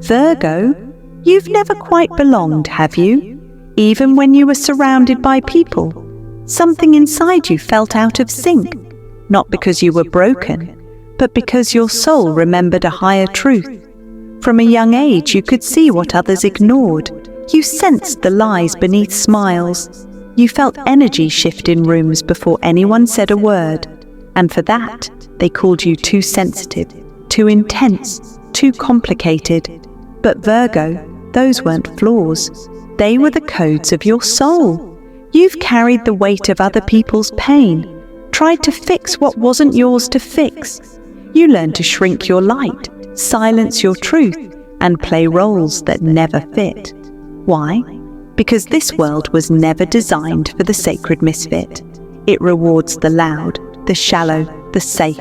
Virgo, you've never quite belonged, have you? Even when you were surrounded by people, something inside you felt out of sync, not because you were broken, but because your soul remembered a higher truth. From a young age, you could see what others ignored. You sensed the lies beneath smiles. You felt energy shift in rooms before anyone said a word. And for that, they called you too sensitive, too intense, too complicated. But Virgo, those weren't flaws. They were the codes of your soul. You've carried the weight of other people's pain, tried to fix what wasn't yours to fix. You learned to shrink your light, silence your truth, and play roles that never fit. Why? Because this world was never designed for the sacred misfit. It rewards the loud, the shallow, the safe.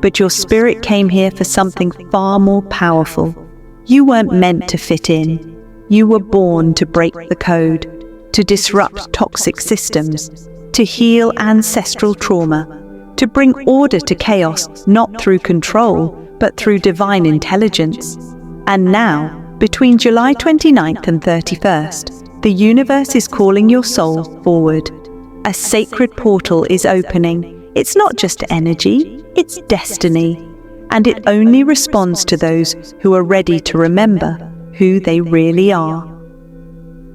But your spirit came here for something far more powerful. You weren't meant to fit in. You were born to break the code, to disrupt toxic systems, to heal ancestral trauma, to bring order to chaos, not through control, but through divine intelligence. And now, between July 29th and 31st, the universe is calling your soul forward. A sacred portal is opening. It's not just energy, it's destiny. And it only responds to those who are ready to remember who they really are.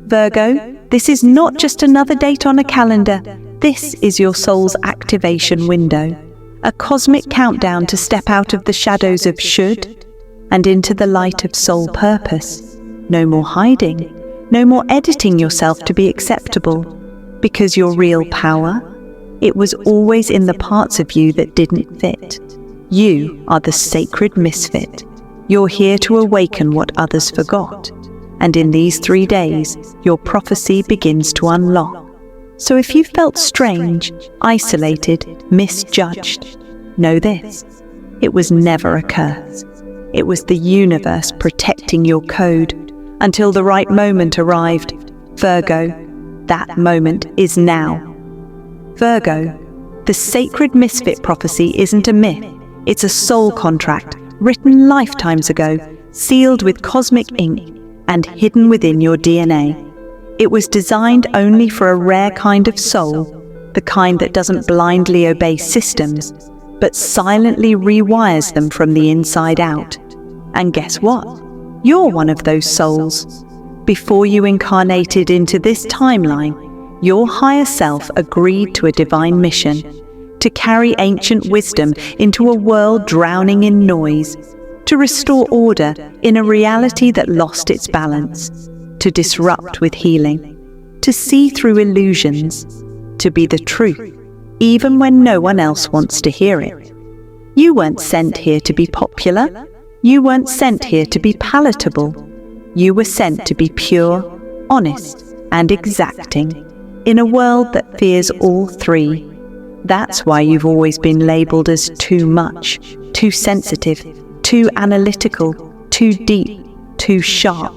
Virgo, this is not just another date on a calendar. This is your soul's activation window, a cosmic countdown to step out of the shadows of should and into the light of soul purpose. No more hiding, no more editing yourself to be acceptable, because your real power, it was always in the parts of you that didn't fit. You are the sacred misfit. You're here to awaken what others forgot. And in these 3 days, your prophecy begins to unlock. So if you felt strange, isolated, misjudged, know this: it was never a curse. It was the universe protecting your code until the right moment arrived. Virgo, that moment is now. Virgo, the sacred misfit prophecy isn't a myth. It's a soul contract written lifetimes ago, sealed with cosmic ink and hidden within your DNA. It was designed only for a rare kind of soul, the kind that doesn't blindly obey systems, but silently rewires them from the inside out. And guess what? You're one of those souls. Before you incarnated into this timeline, your higher self agreed to a divine mission, to carry ancient wisdom into a world drowning in noise, to restore order in a reality that lost its balance, to disrupt with healing, to see through illusions, to be the truth, even when no one else wants to hear it. You weren't sent here to be popular. You weren't sent here to be palatable. You were sent to be pure, honest, and exacting, in a world that fears all three. That's why you've always been labeled as too much, too sensitive, too analytical, too deep, too sharp.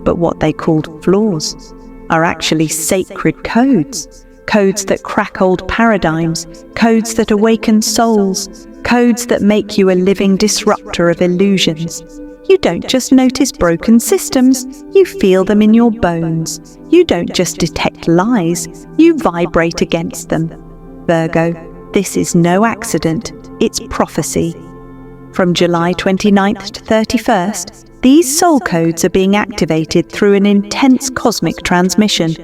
But what they called flaws are actually sacred codes. Codes that crack old paradigms, codes that awaken souls, codes that make you a living disruptor of illusions. You don't just notice broken systems, you feel them in your bones. You don't just detect lies, you vibrate against them. Virgo, this is no accident, it's prophecy. From July 29th to 31st, these soul codes are being activated through an intense cosmic transmission,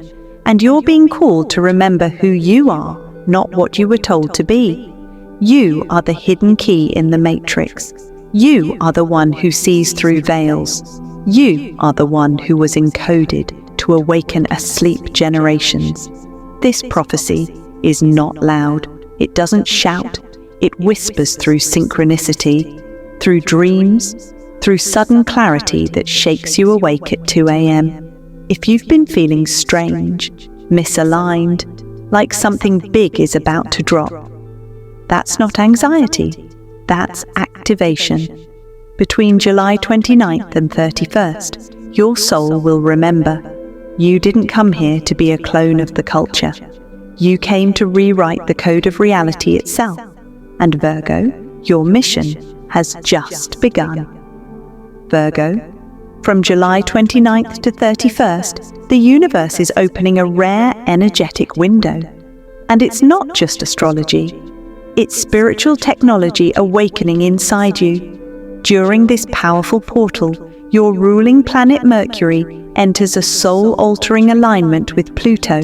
and you're being called to remember who you are, not what you were told to be. You are the hidden key in the matrix. You are the one who sees through veils. You are the one who was encoded to awaken asleep generations. This prophecy is not loud. It doesn't shout. It whispers through synchronicity, through dreams, through sudden clarity that shakes you awake at 2 a.m. If you've been feeling strange, misaligned, like something big is about to drop, that's not anxiety, that's activation. Between July 29th and 31st, your soul will remember. You didn't come here to be a clone of the culture. You came to rewrite the code of reality itself. And Virgo, your mission has just begun. Virgo, From July 29th to 31st, the universe is opening a rare energetic window. And it's not just astrology. It's spiritual technology awakening inside you. During this powerful portal, your ruling planet Mercury enters a soul-altering alignment with Pluto,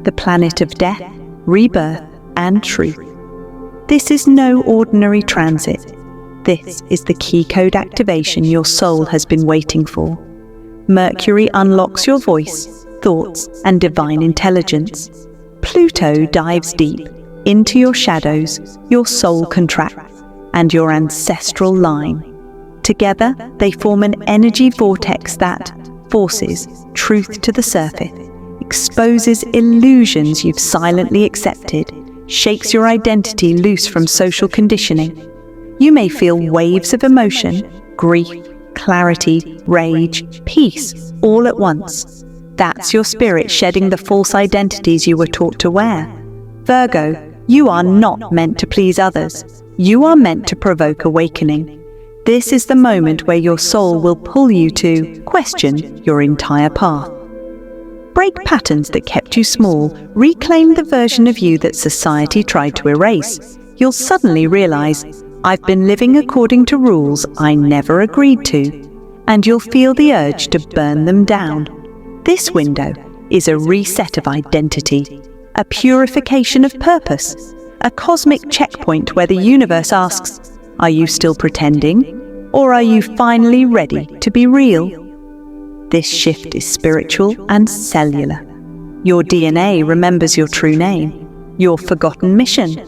the planet of death, rebirth, and truth. This is no ordinary transit. This is the key code activation your soul has been waiting for. Mercury unlocks your voice, thoughts, and divine intelligence. Pluto dives deep into your shadows, your soul contracts, and your ancestral line. Together, they form an energy vortex that forces truth to the surface, exposes illusions you've silently accepted, shakes your identity loose from social conditioning. You may feel waves of emotion, grief, clarity, rage, peace, all at once. That's your spirit shedding the false identities you were taught to wear. Virgo, you are not meant to please others. You are meant to provoke awakening. This is the moment where your soul will pull you to question your entire path. Break patterns that kept you small, reclaim the version of you that society tried to erase. You'll suddenly realize, I've been living according to rules I never agreed to, and you'll feel the urge to burn them down. This window is a reset of identity, a purification of purpose, a cosmic checkpoint where the universe asks, are you still pretending, or are you finally ready to be real? This shift is spiritual and cellular. Your DNA remembers your true name, your forgotten mission,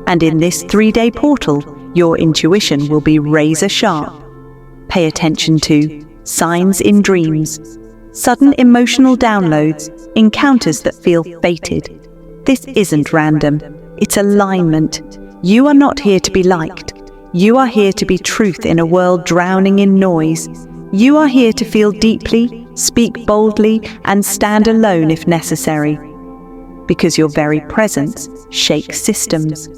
and in this 3-day portal, your intuition will be razor sharp. Pay attention to signs in dreams, sudden emotional downloads, encounters that feel fated. This isn't random, it's alignment. You are not here to be liked. You are here to be truth in a world drowning in noise. You are here to feel deeply, speak boldly, and stand alone if necessary. Because your very presence shakes systems.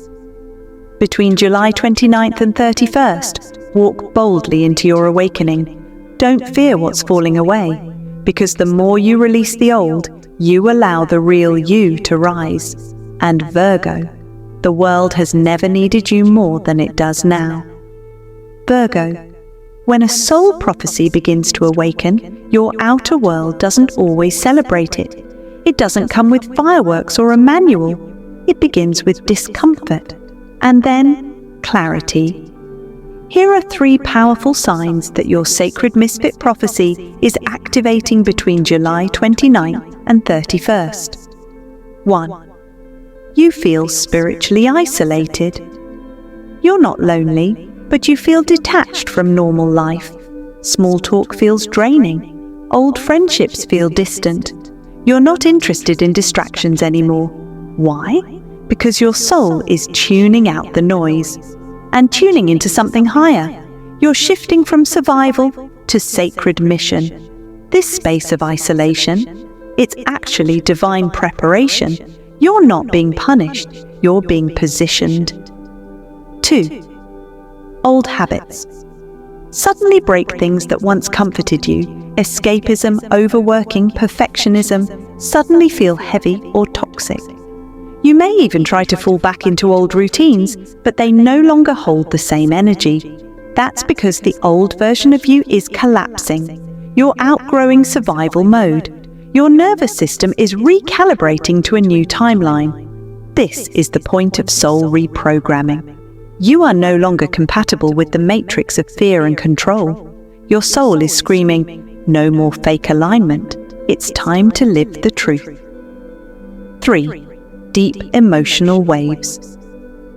Between July 29th and 31st, walk boldly into your awakening. Don't fear what's falling away, because the more you release the old, you allow the real you to rise. And Virgo, the world has never needed you more than it does now. Virgo, when a soul prophecy begins to awaken, your outer world doesn't always celebrate it. It doesn't come with fireworks or a manual. It begins with discomfort, and then clarity. Here are 3 powerful signs that your Sacred Misfit Prophecy is activating between July 29th and 31st. 1. You feel spiritually isolated. You're not lonely, but you feel detached from normal life. Small talk feels draining. Old friendships feel distant. You're not interested in distractions anymore. Why? Because your soul is tuning out the noise and tuning into something higher. You're shifting from survival to sacred mission. This space of isolation, it's actually divine preparation. You're not being punished, you're being positioned. 2. Old habits. Suddenly break things that once comforted you. Escapism, overworking, perfectionism suddenly feel heavy or toxic. You may even try to fall back into old routines, but they no longer hold the same energy. That's because the old version of you is collapsing. You're outgrowing survival mode. Your nervous system is recalibrating to a new timeline. This is the point of soul reprogramming. You are no longer compatible with the matrix of fear and control. Your soul is screaming, no more fake alignment. It's time to live the truth. 3. Deep emotional waves.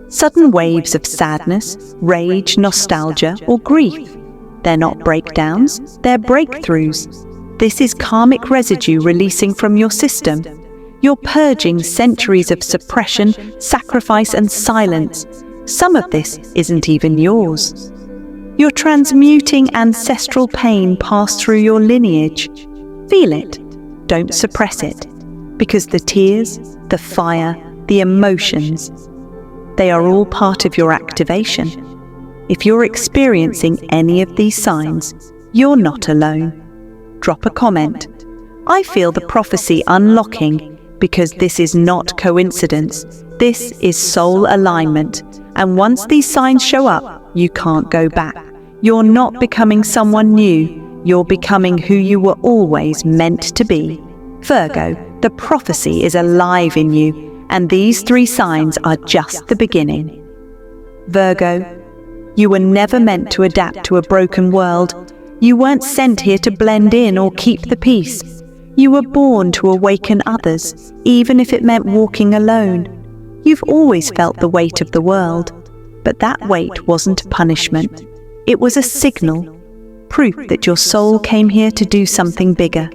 Sudden waves of sadness, rage, nostalgia, or grief. They're not breakdowns, they're breakthroughs. This is karmic residue releasing from your system. You're purging centuries of suppression, sacrifice, and silence. Some of this isn't even yours. You're transmuting ancestral pain passed through your lineage. Feel it. Don't suppress it. Because the tears, the fire, the emotions, they are all part of your activation. If you're experiencing any of these signs, you're not alone. drop a comment. I feel the prophecy unlocking because this is not coincidence. This is soul alignment. And once these signs show up, you can't go back. You're not becoming someone new. You're becoming who you were always meant to be. Virgo, the prophecy is alive in you, and these 3 signs are just the beginning. Virgo, you were never meant to adapt to a broken world. You weren't sent here to blend in or keep the peace. You were born to awaken others, even if it meant walking alone. You've always felt the weight of the world, but that weight wasn't a punishment. It was a signal, proof that your soul came here to do something bigger.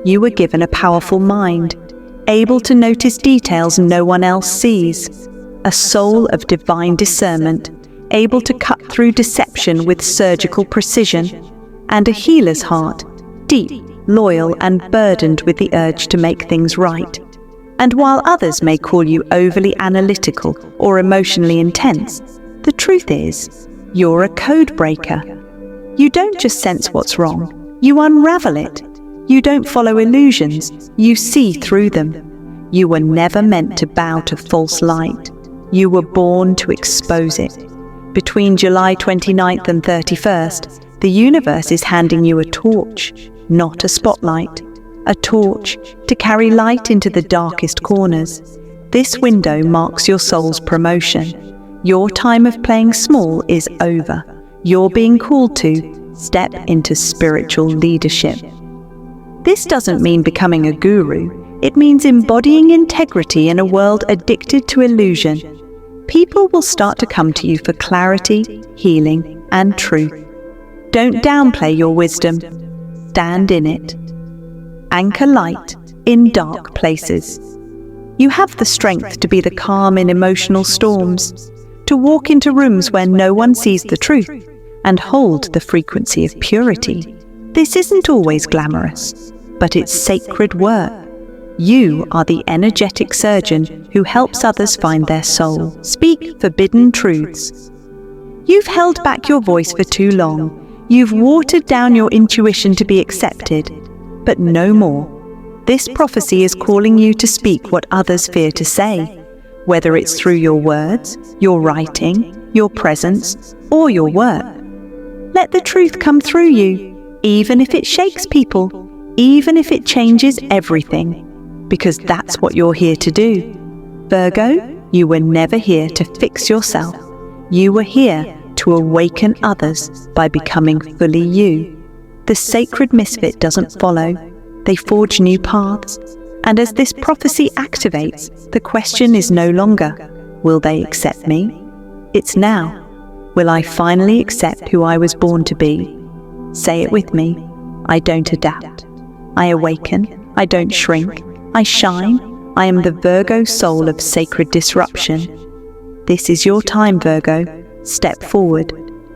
You were given a powerful mind, able to notice details no one else sees, a soul of divine discernment, able to cut through deception with surgical precision, and a healer's heart, deep, loyal, and burdened with the urge to make things right. And while others may call you overly analytical or emotionally intense, the truth is, you're a code breaker. You don't just sense what's wrong, you unravel it. You don't follow illusions, you see through them. You were never meant to bow to false light. You were born to expose it. Between July 29th and 31st, the universe is handing you a torch, not a spotlight. A torch to carry light into the darkest corners. This window marks your soul's promotion. Your time of playing small is over. You're being called to step into spiritual leadership. This doesn't mean becoming a guru. It means embodying integrity in a world addicted to illusion. People will start to come to you for clarity, healing, and truth. Don't downplay your wisdom. Stand in it. Anchor light in dark places. You have the strength to be the calm in emotional storms, to walk into rooms where no one sees the truth, and hold the frequency of purity. This isn't always glamorous, but it's sacred work. You are the energetic surgeon who helps others find their soul. Speak forbidden truths. You've held back your voice for too long. You've watered down your intuition to be accepted. But no more. This prophecy is calling you to speak what others fear to say, whether it's through your words, your writing, your presence, or your work. Let the truth come through you, even if it shakes people, even if it changes everything, because that's what you're here to do. Virgo, you were never here to fix yourself. You were here to awaken others by becoming fully you. The sacred misfit doesn't follow, they forge new paths. And as this prophecy activates, the question is no longer, will they accept me? It's now, will I finally accept who I was born to be? Say it with me, I don't adapt. I awaken, I don't shrink, I shine. I am the Virgo soul of sacred disruption. This is your time, Virgo. Step forward.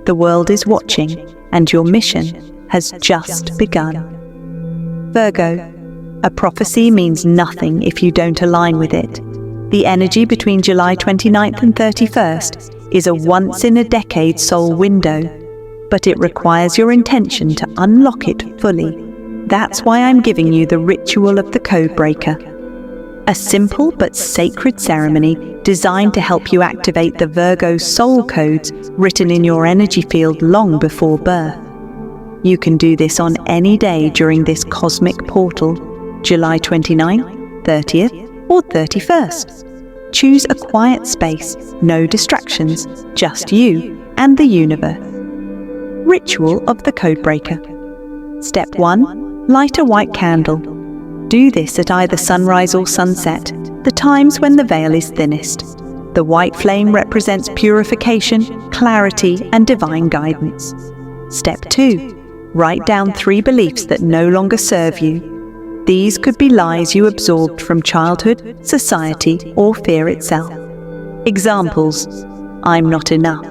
The world is watching, and your mission has just begun. Virgo, a prophecy means nothing if you don't align with it. The energy between July 29th and 31st is a once-in-a-decade soul window, but it requires your intention to unlock it fully. That's why I'm giving you the ritual of the Codebreaker. A simple but sacred ceremony designed to help you activate the Virgo soul codes written in your energy field long before birth. You can do this on any day during this cosmic portal, July 29th, 30th, or 31st. Choose a quiet space, no distractions, just you and the universe. Ritual of the Codebreaker. Step 1. Light a white candle. Do this at either sunrise or sunset, the times when the veil is thinnest. The white flame represents purification, clarity, and divine guidance. Step 2. Write down 3 beliefs that no longer serve you. These could be lies you absorbed from childhood, society, or fear itself. Examples: I'm not enough.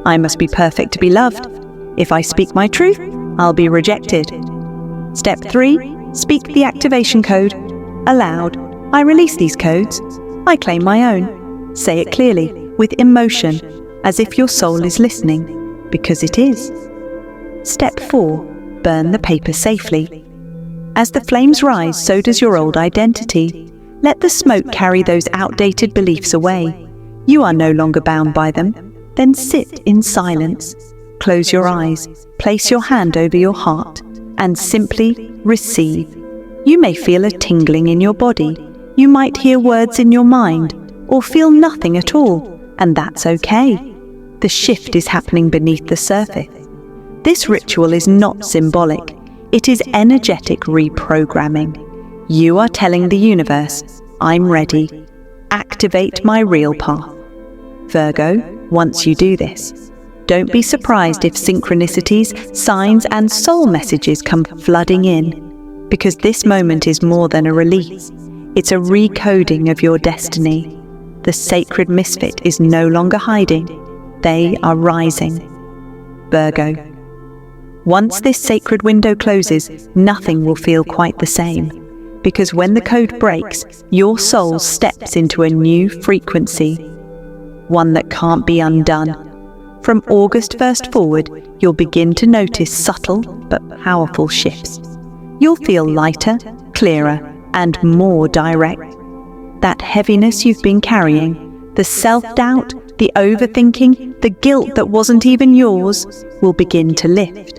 I must be perfect to be loved. If I speak my truth, I'll be rejected. Step 3. Speak the activation code. Aloud. I release these codes. I claim my own. Say it clearly, with emotion, as if your soul is listening, because it is. Step 4. Burn the paper safely. As the flames rise, so does your old identity. Let the smoke carry those outdated beliefs away. You are no longer bound by them. Then sit in silence. Close your eyes, place your hand over your heart, and simply receive. You may feel a tingling in your body. You might hear words in your mind, or feel nothing at all, and that's okay. The shift is happening beneath the surface. This ritual is not symbolic. It is energetic reprogramming. You are telling the universe, I'm ready. Activate my real path. Virgo, once you do this, don't be surprised if synchronicities, signs, and soul messages come flooding in, because this moment is more than a release. It's a recoding of your destiny. The Sacred Misfit is no longer hiding. They are rising. Virgo, once this sacred window closes, nothing will feel quite the same, because when the code breaks, your soul steps into a new frequency, one that can't be undone. From August 1st forward, you'll begin to notice subtle but powerful shifts. You'll feel lighter, clearer, and more direct. That heaviness you've been carrying, the self-doubt, the overthinking, the guilt that wasn't even yours, will begin to lift.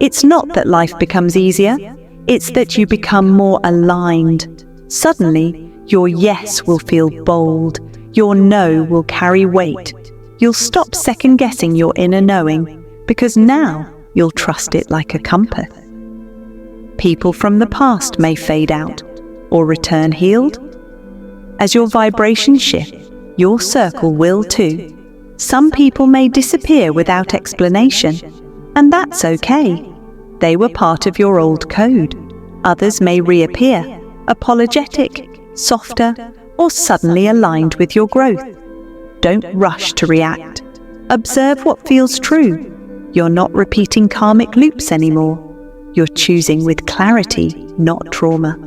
It's not that life becomes easier, it's that you become more aligned. Suddenly, your yes will feel bold, your no will carry weight. You'll stop second-guessing your inner knowing, because now you'll trust it like a compass. People from the past may fade out, or return healed. As your vibrations shift, your circle will too. Some people may disappear without explanation, and that's okay. They were part of your old code. Others may reappear, apologetic, softer, or suddenly aligned with your growth. Don't rush to react. Observe what feels true. You're not repeating karmic loops anymore. You're choosing with clarity, not trauma.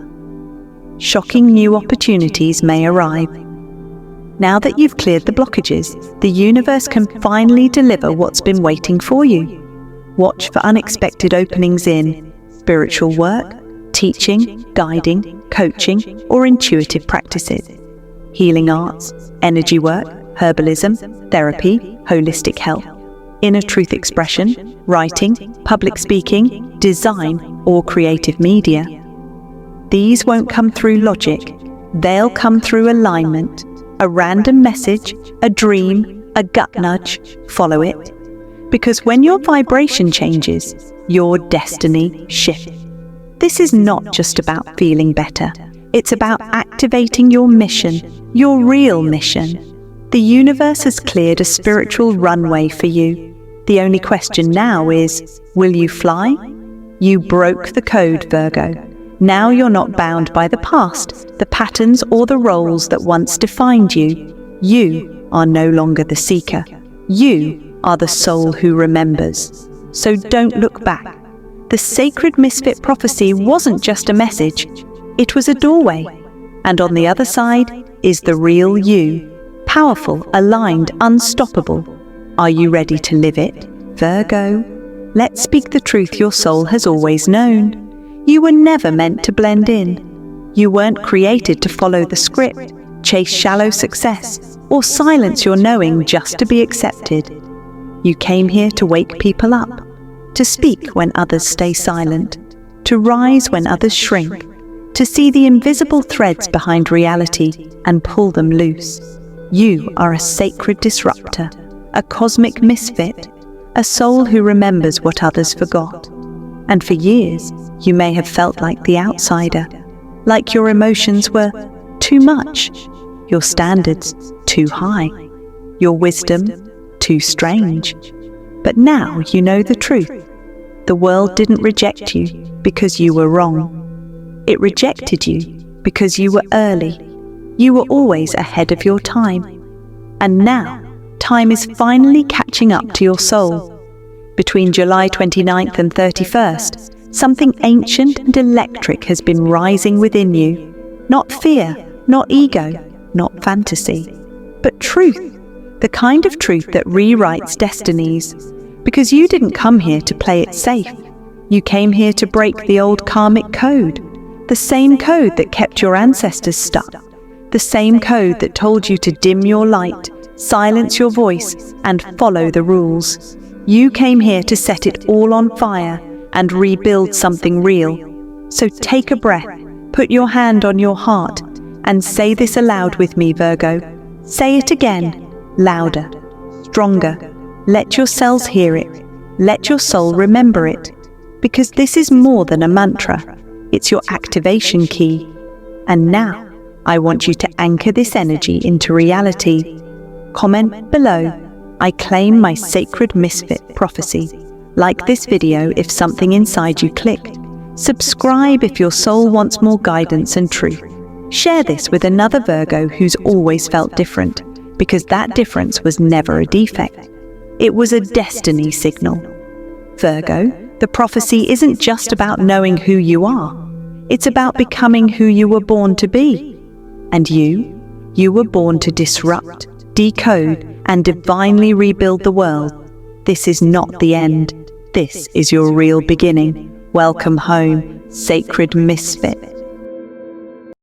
Shocking new opportunities may arrive. Now that you've cleared the blockages, the universe can finally deliver what's been waiting for you. Watch for unexpected openings in spiritual work, teaching, guiding, coaching, or intuitive practices, healing arts, energy work, herbalism, therapy, holistic health, inner truth expression, writing, public speaking, design, or creative media. These won't come through logic. They'll come through alignment. A random message, a dream, a gut nudge, follow it. Because when your vibration changes, your destiny shifts. This is not just about feeling better. It's about activating your mission, your real mission. The universe has cleared a spiritual runway for you. The only question now is, will you fly? You broke the code, Virgo. Now you're not bound by the past, the patterns, or the roles that once defined you. You are no longer the seeker. You are the soul who remembers. So don't look back. The Sacred Misfit Prophecy wasn't just a message. It was a doorway. And on the other side is the real you. Powerful, aligned, unstoppable. Are you ready to live it, Virgo? Let's speak the truth your soul has always known. You were never meant to blend in. You weren't created to follow the script, chase shallow success, or silence your knowing just to be accepted. You came here to wake people up, to speak when others stay silent, to rise when others shrink, to see the invisible threads behind reality and pull them loose. You are a sacred disruptor, a cosmic misfit, a soul who remembers what others forgot. And for years, you may have felt like the outsider, like your emotions were too much, your standards too high, your wisdom too strange. But now you know the truth. The world didn't reject you because you were wrong. It rejected you because you were early. You were always ahead of your time. And now, time is finally catching up to your soul. Between July 29th and 31st, something ancient and electric has been rising within you. Not fear, not ego, not fantasy, but truth. The kind of truth that rewrites destinies. Because you didn't come here to play it safe. You came here to break the old karmic code, the same code that kept your ancestors stuck, the same code that told you to dim your light, silence your voice, and follow the rules. You came here to set it all on fire and rebuild something real. So take a breath, put your hand on your heart, and say this aloud with me, Virgo. Say it again, louder, stronger. Let your cells hear it. Let your soul remember it. Because this is more than a mantra. It's your activation key. And now, I want you to anchor this energy into reality. Comment below, I claim my Sacred Misfit Prophecy. Like this video if something inside you clicked. Subscribe if your soul wants more guidance and truth. Share this with another Virgo who's always felt different, because that difference was never a defect. It was a destiny signal. Virgo, the prophecy isn't just about knowing who you are. It's about becoming who you were born to be. And you were born to disrupt, decode, and divinely rebuild the world. This is not the end. This is your real beginning. Welcome home, Sacred Misfit.